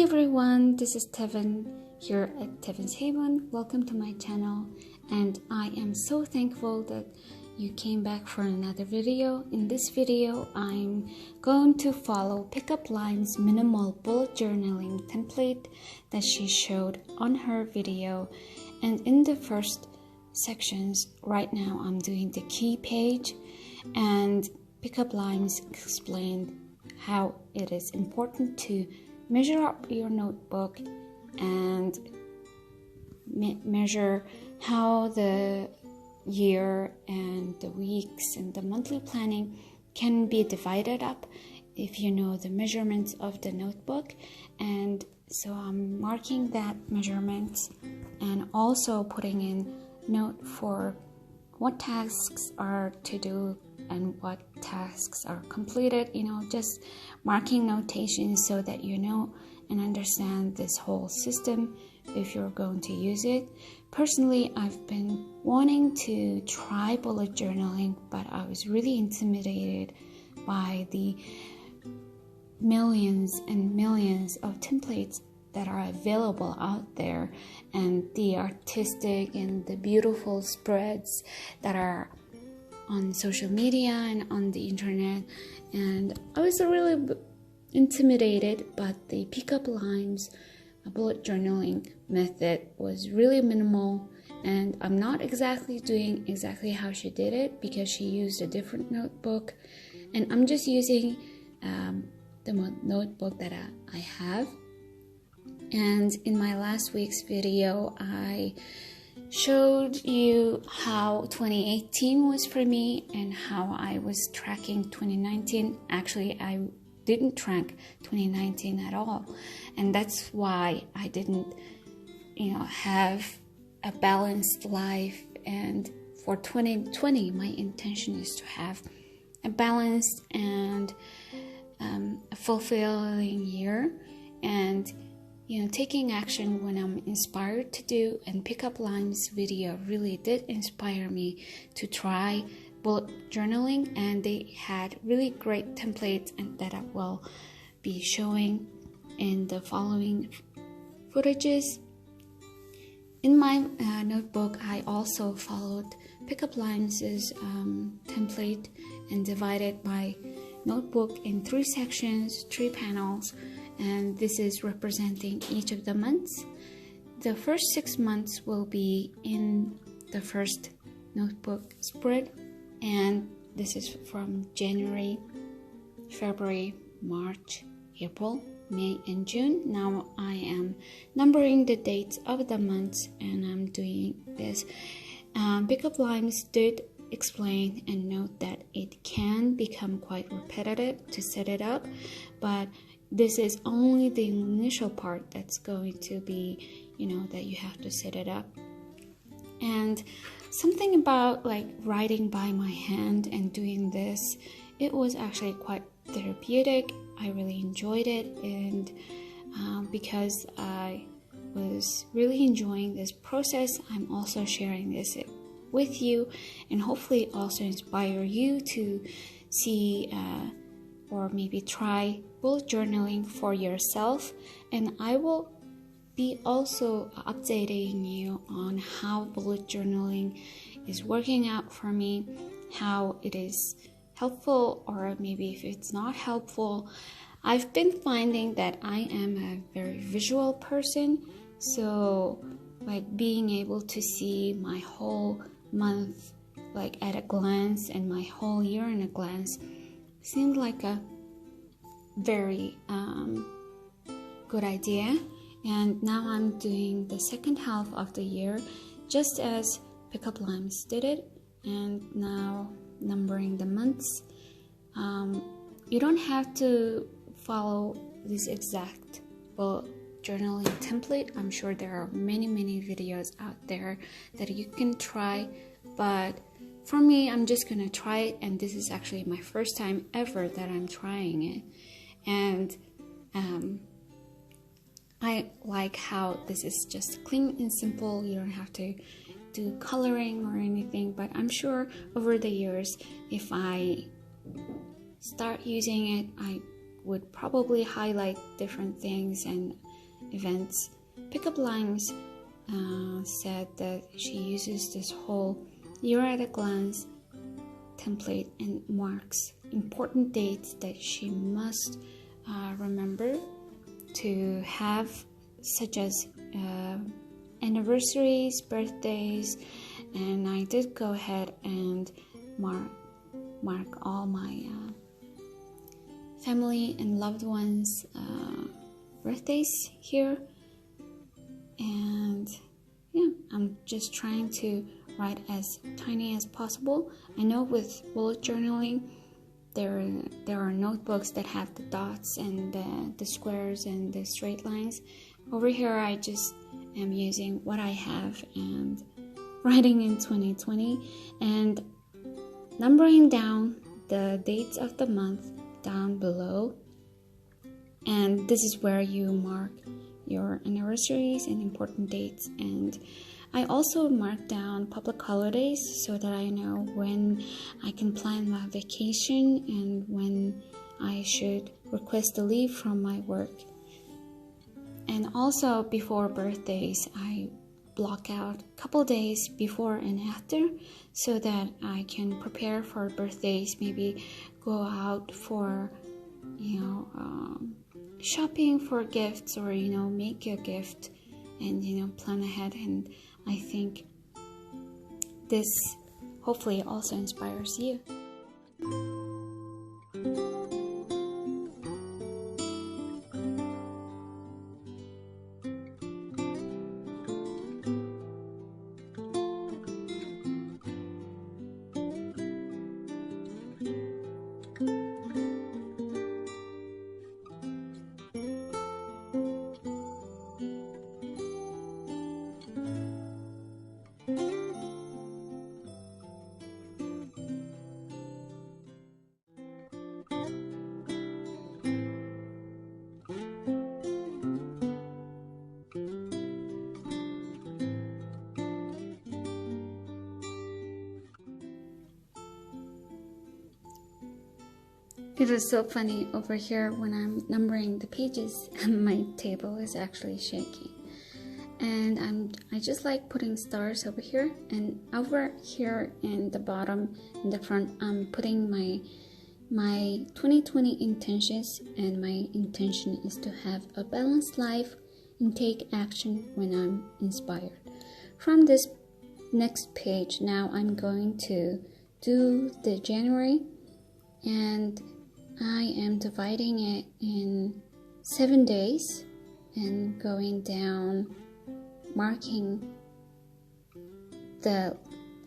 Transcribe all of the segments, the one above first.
Hi everyone, this is Tevin here at Tevin's Haven. Welcome to my channel, and I am so thankful that you came back for another video. In this video, I'm going to follow PickUpLimes' minimal bullet journaling template that she showed on her video. And in the first sections, right now I'm doing the key page, and PickUpLimes explained how it is important to measure up your notebook and measure how the year and the weeks and the monthly planning can be divided up if you know the measurements of the notebook. And so I'm marking that measurements and also putting in note for what tasks are to do and what tasks are completed, just marking notations so that you know and understand this whole system if you're going to use it. Personally, I've been wanting to try bullet journaling, but I was really intimidated by the millions and millions of templates that are available out there and the artistic and the beautiful spreads that are on social media and on the internet. And I was really intimidated, but the PickUpLimes bullet journaling method was really minimal, and I'm not doing exactly how she did it because she used a different notebook, and I'm just using the notebook that I have. And in my last week's video, I showed you how 2018 was for me and how I was tracking 2019. Actually, I didn't track 2019 at all, and that's why I didn't have a balanced life. And for 2020, my intention is to have a balanced and a fulfilling year, and taking action when I'm inspired to do. And PickUpLimes video really did inspire me to try bullet journaling, and they had really great templates and that I will be showing in the following footages. In my notebook, I also followed PickUpLimes' template and divided my notebook in 3 sections, 3 panels, and this is representing each of the months. The first 6 months will be in the first notebook spread, and this is from January, February, March, April, May, and June. Now I am numbering the dates of the months, and I'm doing this. PickUpLimes did explain and note that it can become quite repetitive to set it up, but this is only the initial part that's going to be, that you have to set it up. And something about writing by my hand and doing this, it was actually quite therapeutic. I really enjoyed it, and because I was really enjoying this process, I'm also sharing this with you, and hopefully also inspire you to see or maybe try bullet journaling for yourself. And I will be also updating you on how bullet journaling is working out for me, how it is helpful, or maybe if it's not helpful. I've been finding that I am a very visual person, so being able to see my whole month at a glance and my whole year in a glance seemed like a very good idea. And now I'm doing the second half of the year just as PickUpLimes did it, and now numbering the months. You don't have to follow this exact bullet journaling template. I'm sure there are many videos out there that you can try, but for me, I'm just gonna try it, and this is actually my first time ever that I'm trying it. And I like how this is just clean and simple. You don't have to do coloring or anything, but I'm sure over the years, if I start using it, I would probably highlight different things and events. PickUpLimes said that she uses this whole year at a glance template and marks important dates that she must remember to have, such as anniversaries, birthdays, and I did go ahead and mark all my family and loved ones' birthdays here. And yeah, I'm just trying to write as tiny as possible. I know with bullet journaling there are notebooks that have the dots and the squares and the straight lines. Over here I just am using what I have and writing in 2020 and numbering down the dates of the month down below. And this is where you mark your anniversaries and important dates. And I also mark down public holidays so that I know when I can plan my vacation and when I should request a leave from my work. And also before birthdays, I block out a couple days before and after so that I can prepare for birthdays, maybe go out for, shopping for gifts or, make a gift and, plan ahead. And I think this hopefully also inspires you. It is so funny over here when I'm numbering the pages and my table is actually shaking. And I just like putting stars over here, and over here in the bottom, in the front, I'm putting my 2020 intentions, and my intention is to have a balanced life and take action when I'm inspired. From this next page, now I'm going to do the January, and I am dividing it in 7 days and going down, marking the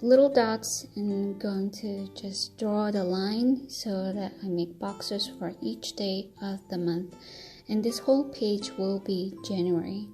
little dots and going to just draw the line so that I make boxes for each day of the month. And this whole page will be January.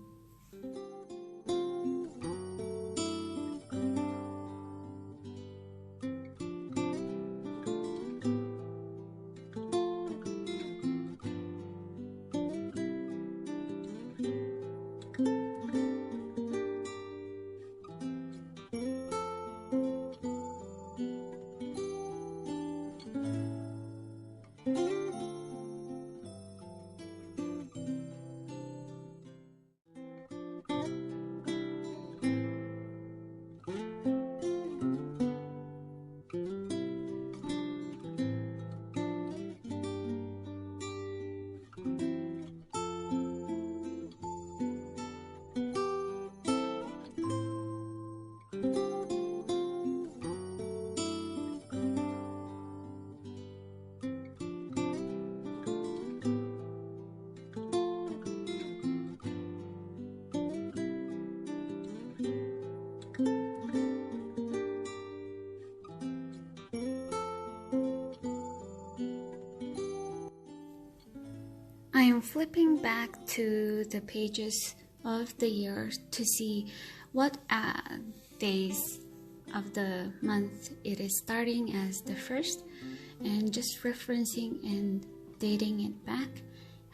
I am flipping back to the pages of the year to see what days of the month it is starting as the first, and just referencing and dating it back.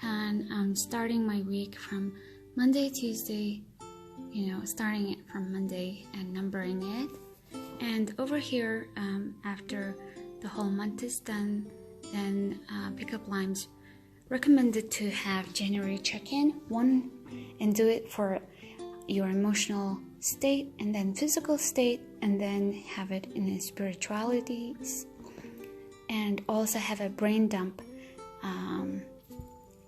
And I'm starting my week from Monday, Tuesday, starting it from Monday and numbering it. And over here, after the whole month is done, then PickUpLimes recommended to have January check-in, and and do it for your emotional state and then physical state, and then have it in the spiritualities, and also have a brain dump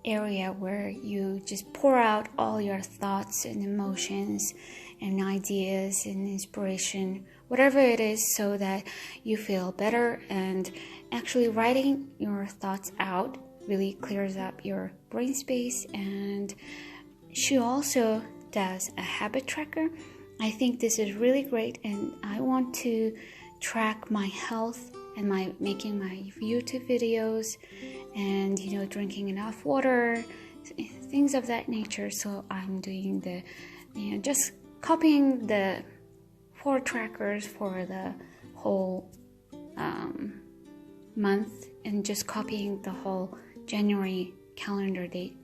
area where you just pour out all your thoughts and emotions and ideas and inspiration, whatever it is, so that you feel better. And actually writing your thoughts out really clears up your brain space. And she also does a habit tracker. I think this is really great, and I want to track my health and making my YouTube videos, and drinking enough water, things of that nature. So I'm doing the just copying the 4 trackers for the whole month, and just copying the whole January calendar date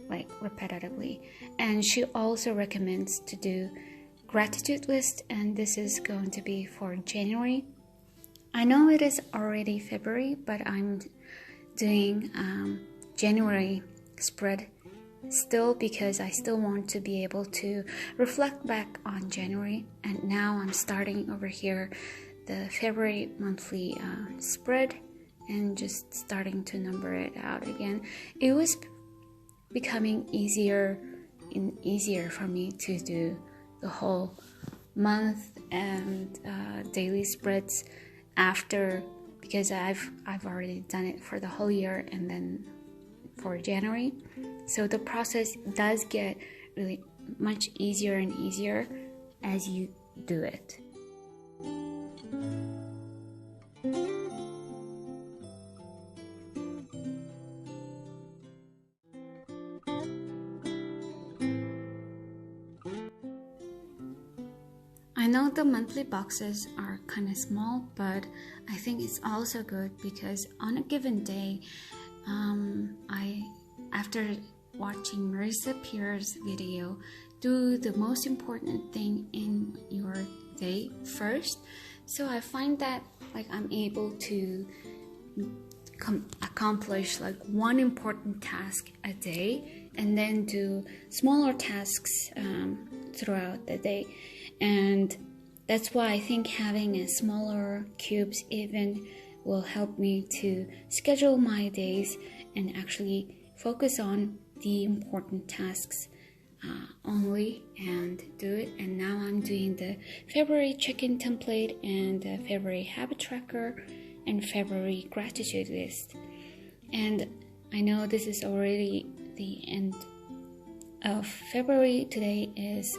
like repetitively. And she also recommends to do gratitude list, and this is going to be for January. I know it is already February, but I'm doing January spread still, because I still want to be able to reflect back on January. And now I'm starting over here the February monthly spread, and just starting to number it out again. It was becoming easier and easier for me to do the whole month and daily spreads after, because I've already done it for the whole year and then for January. So the process does get really much easier and easier as you do it. I know the monthly boxes are kind of small, but I think it's also good because on a given day, after watching Marissa Peer's video, do the most important thing in your day first. So I find that I'm able to accomplish one important task a day, and then do smaller tasks throughout the day. And that's why I think having a smaller cubes even will help me to schedule my days and actually focus on the important tasks only and do it. And now I'm doing the February check-in template and the February habit tracker and February gratitude list. And I know this is already the end of February. Today is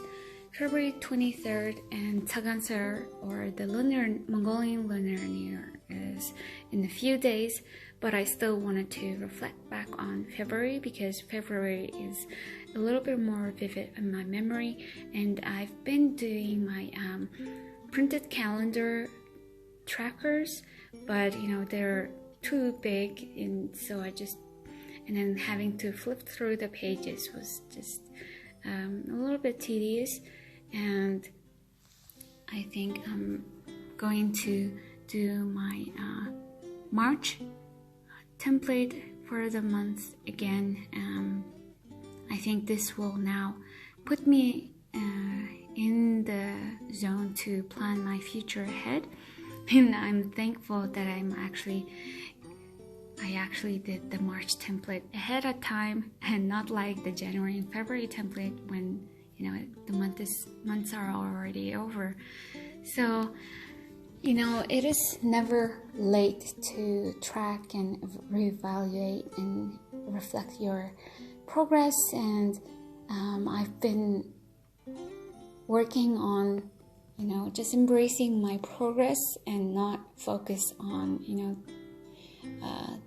February 23rd, and Tsaganser, or the Mongolian Lunar New Year, is in a few days. But I still wanted to reflect back on February, because February is a little bit more vivid in my memory. And I've been doing my printed calendar trackers, but they're too big, and so and then having to flip through the pages was just a little bit tedious. And I think I'm going to do my March template for the month again. I think this will now put me in the zone to plan my future ahead, and I'm thankful that I actually did the March template ahead of time, and not like the January and February template when the months are already over. So it is never late to track and reevaluate and reflect your progress. And I've been working on just embracing my progress and not focus on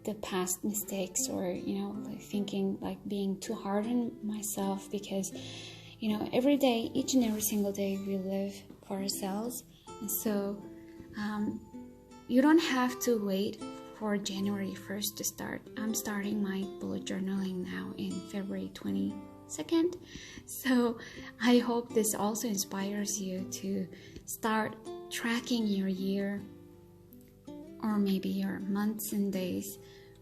the past mistakes, or thinking being too hard on myself, because every day, each and every single day, we live for ourselves. And so you don't have to wait for January 1st to start. I'm starting my bullet journaling now in February 22nd. So I hope this also inspires you to start tracking your year, or maybe your months and days,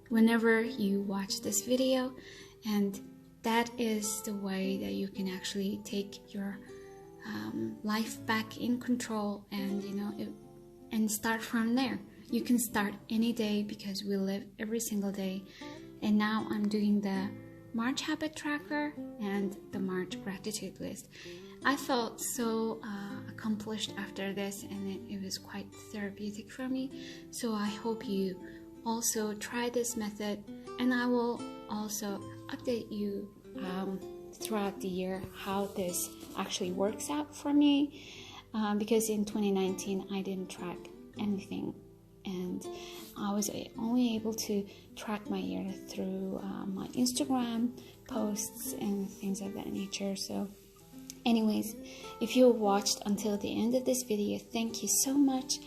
whenever you watch this video. And that is the way that you can actually take your life back in control, and and start from there. You can start any day because we live every single day. And now I'm doing the March habit tracker and the March gratitude list. I felt so accomplished after this, and it was quite therapeutic for me. So I hope you also try this method, and I will also update you throughout the year how this actually works out for me, because in 2019 I didn't track anything, and I was only able to track my year through my Instagram posts and things of that nature. So anyways, if you watched until the end of this video, thank you so much,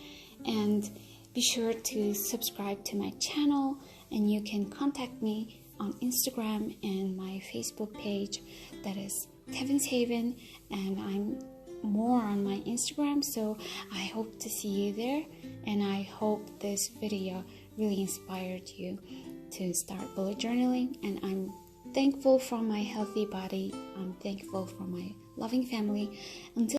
and be sure to subscribe to my channel, and you can contact me on Instagram and my Facebook page, that is Heaven's Haven, and I'm more on my Instagram, so I hope to see you there, and I hope this video really inspired you to start bullet journaling. And I'm thankful for my healthy body, I'm thankful for my loving family. Until